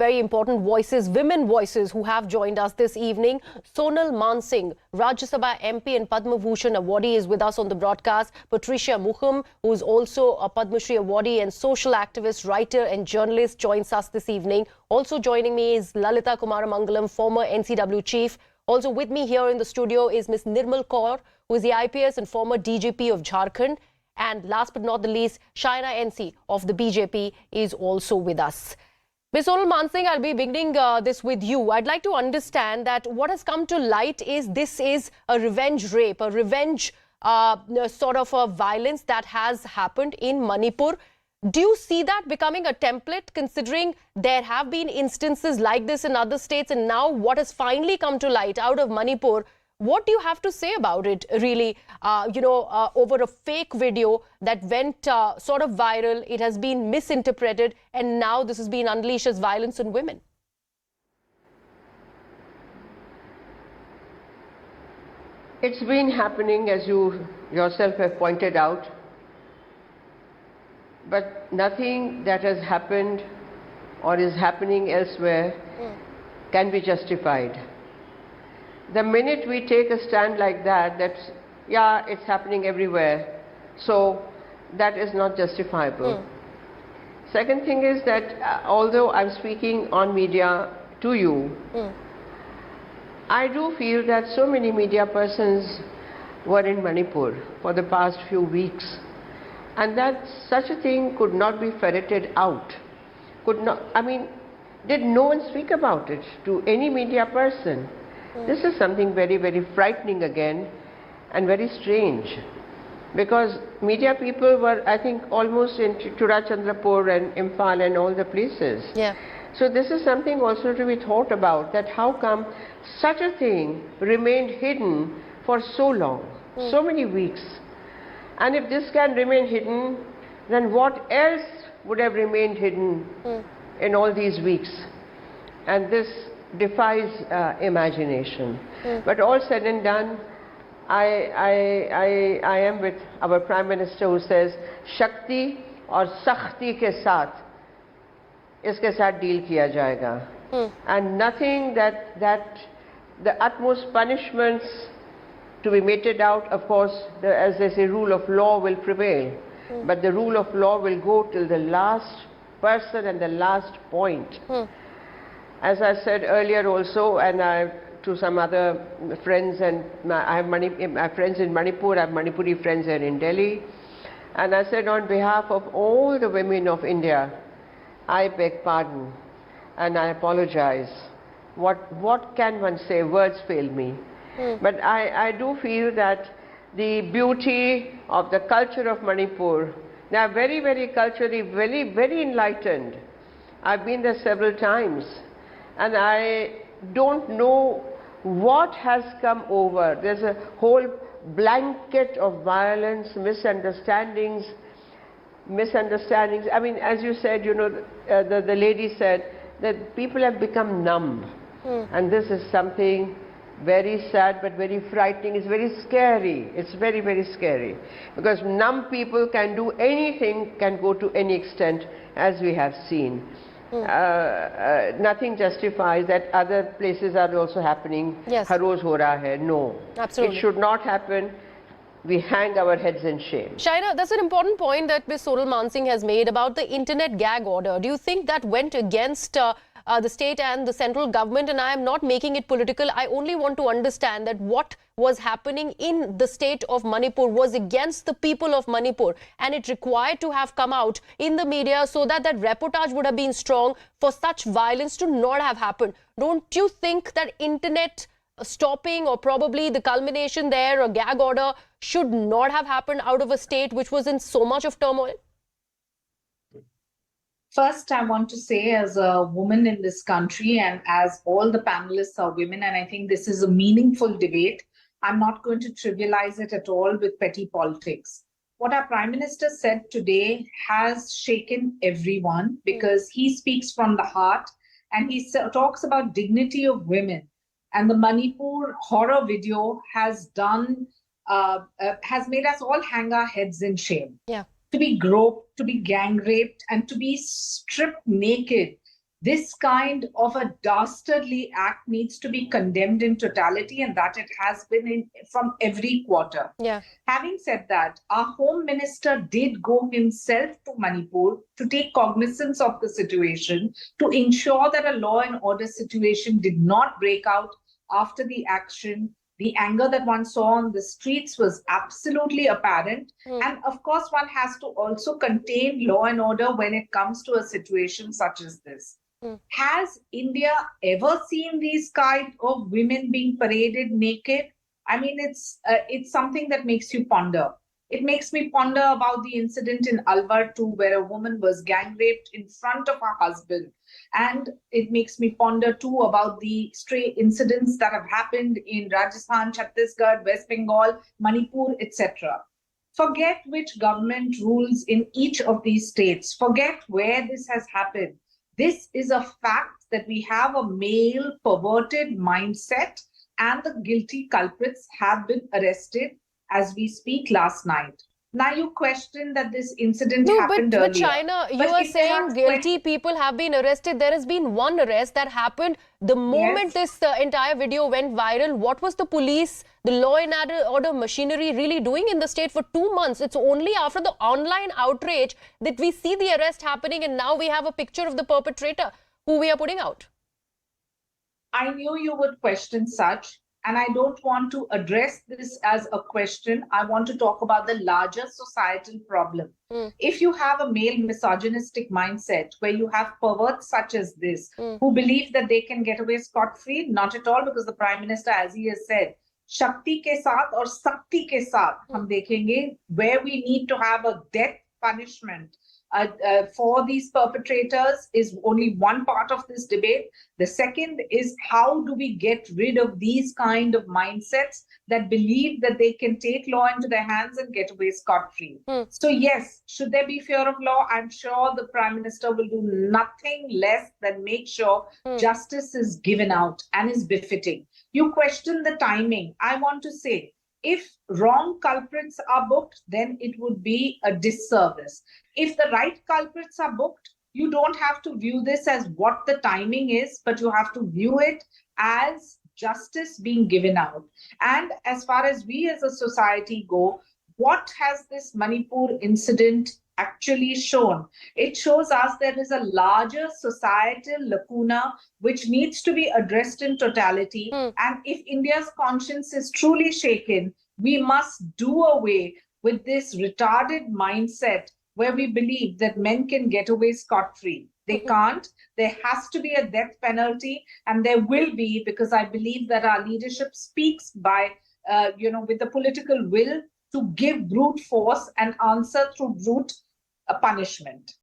very important voices, women voices who have joined us this evening. Sonal Mansingh, Rajya Sabha MP and Padma Bhushan awardee, is with us on the broadcast. Patricia Mukham, who is also a Padma Shri awardee and social activist, writer and journalist, joins us this evening. Also joining me is Lalita Kumaramangalam, former NCW chief. Also with me here in the studio is Ms. Nirmal Kaur, who is the IPS and former DGP of Jharkhand. And last but not the least, Shaina NC of the BJP is also with us. Ms. Sonal Mansingh, I'll be beginning this with you. I'd like to understand that what has come to light is this is a revenge rape, a revenge sort of a violence that has happened in Manipur. Do you see that becoming a template, considering there have been instances like this in other states, and now what has finally come to light out of Manipur? What do you have to say about it, really, over a fake video that went sort of viral? It has been misinterpreted, and now this has been unleashed as violence on women. It's been happening, as you yourself have pointed out, but nothing that has happened or is happening elsewhere can be justified. The minute we take a stand like that, yeah, it's happening everywhere, so that is not justifiable. Second thing is that although I'm speaking on media to you, I do feel that so many media persons were in Manipur for the past few weeks, and that such a thing could not be ferreted out. Did no one speak about it to any media person? This is something very, very frightening again and very strange, because media people were, I think, almost in Chudasama and Imphal and all the places. Yeah. So this is something also to be thought about, that how come such a thing remained hidden for so long, so many weeks. And if this can remain hidden, then what else would have remained hidden in all these weeks? And this defies imagination. But all said and done, I am with our Prime Minister, who says, Shakti और सख्ती के साथ इसके साथ deal किया जाएगा. And nothing that the utmost punishments to be meted out, of course, as they say, rule of law will prevail. But the rule of law will go till the last person and the last point. As I said earlier also, and to some other friends, and I have my friends in Manipur, I have Manipuri friends here in Delhi, and I said, on behalf of all the women of India, I beg pardon and I apologize. What can one say? Words fail me. But I do feel that the beauty of the culture of Manipur, they are very, very culturally, very, very enlightened. I've been there several times, and I don't know what has come over. There's a whole blanket of violence, misunderstandings. I mean, as you said, the lady said that people have become numb. And this is something very sad but very frightening. It's very scary. It's very, very scary. Because numb people can do anything, can go to any extent, as we have seen. Nothing justifies that other places are also happening. Yes. Har roz ho raha hai. No. Absolutely. It should not happen. We hang our heads in shame. Shaina, that's an important point that Ms. Sonal Mansingh has made about the internet gag order. Do you think that went against the state and the central government? And I am not making it political. I only want to understand that what was happening in the state of Manipur was against the people of Manipur, and it required to have come out in the media so that that reportage would have been strong for such violence to not have happened. Don't you think that internet stopping, or probably the culmination there, a gag order, should not have happened out of a state which was in so much of turmoil? First, I want to say, as a woman in this country, and as all the panelists are women, and I think this is a meaningful debate, I'm not going to trivialize it at all with petty politics. What our Prime Minister said today has shaken everyone, because he speaks from the heart, and he talks about dignity of women. And the Manipur horror video has made us all hang our heads in shame. Yeah. To be groped, to be gang raped, and to be stripped naked This kind of a dastardly act needs to be condemned in totality, and that it has been from every quarter. Yeah. Having said that, our Home Minister did go himself to Manipur to take cognizance of the situation, to ensure that a law and order situation did not break out after the action. The anger that one saw on the streets was absolutely apparent. And of course, one has to also contain law and order when it comes to a situation such as this. Has India ever seen these kind of women being paraded naked? I mean, it's something that makes you ponder. It makes me ponder about the incident in Alwar too, where a woman was gang raped in front of her husband. And it makes me ponder too about the stray incidents that have happened in Rajasthan, Chhattisgarh, West Bengal, Manipur, etc. Forget which government rules in each of these states. Forget where this has happened. This is a fact that we have a male perverted mindset, and the guilty culprits have been arrested as we speak last night. Now you question that this incident No, happened but earlier. Shaina, you But are if they saying have guilty people have been arrested. There has been one arrest that happened the moment this entire video went viral. What was the police, the law and order machinery really doing in the state for 2 months? It's only after the online outrage that we see the arrest happening, and now we have a picture of the perpetrator who we are putting out. I knew you would question such, and I don't want to address this as a question. I want to talk about the larger societal problem. If you have a male misogynistic mindset where you have perverts such as this who believe that they can get away scot-free, not at all, because the Prime Minister, as he has said, Shakti ke saath or Sakti ke saath hum dekhenge, where we need to have a death punishment for these perpetrators is only one part of this debate. The second is, how do we get rid of these kind of mindsets that believe that they can take law into their hands and get away scot-free? So yes, should there be fear of law? I'm sure the Prime Minister will do nothing less than make sure justice is given out and is befitting. You question the timing. I want to say, if wrong culprits are booked, then it would be a disservice. If the right culprits are booked, you don't have to view this as what the timing is, but you have to view it as justice being given out. And as far as we as a society go, what has this Manipur incident actually shown? It shows us there is a larger societal lacuna which needs to be addressed in totality. And if India's conscience is truly shaken, we must do away with this retarded mindset where we believe that men can get away scot-free. They can't. There has to be a death penalty, and there will be, because I believe that our leadership speaks by, with the political will to give brute force and answer through brute punishment.